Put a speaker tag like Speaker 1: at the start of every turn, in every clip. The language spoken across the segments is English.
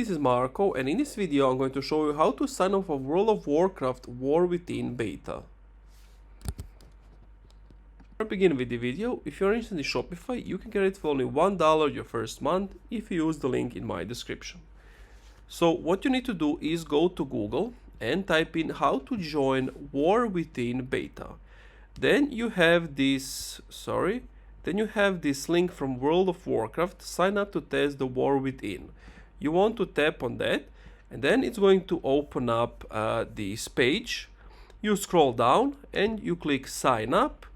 Speaker 1: this is Marco, and in this video I'm going to show you how to sign up for World of Warcraft War Within beta. Before I begin with the video, if you're interested in Shopify, you can get it for only $1 your first month if you use the link in my description. So what you need to do is go to Google and type in how to join War Within beta. Then you have this, link from World of Warcraft, sign up to test the War Within. You want to tap on that, and then it's going to open up this page. You scroll down and you click sign up,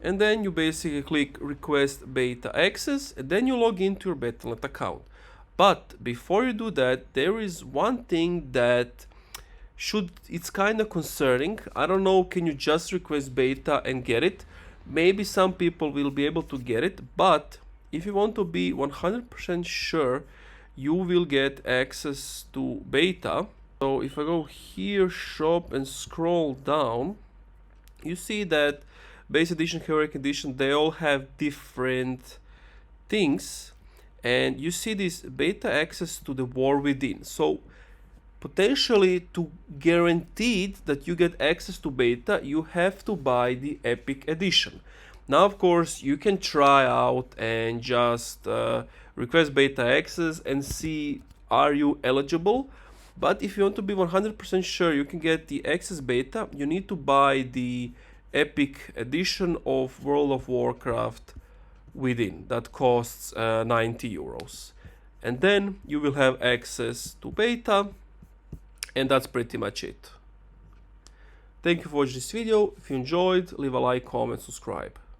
Speaker 1: and then you basically click request beta access, and then you log into your Battle.net account. But before you do that, there is one thing that it's kind of concerning. I don't know, can you just request beta and get it? Maybe some people will be able to get it, but if you want to be 100% sure you will get access to beta. So if I go here, shop, and scroll down, you see that base edition, heroic edition, they all have different things, and you see this beta access to the War Within. So potentially, to guarantee that you get access to beta, you have to buy the Epic Edition. Now, of course, you can try out and just request beta access and see are you eligible. But if you want to be 100% sure you can get the access beta, you need to buy the Epic Edition of World of Warcraft Within. That costs 90 euros. And then you will have access to beta. And that's pretty much it. Thank you for watching this video. If you enjoyed, leave a like, comment, subscribe.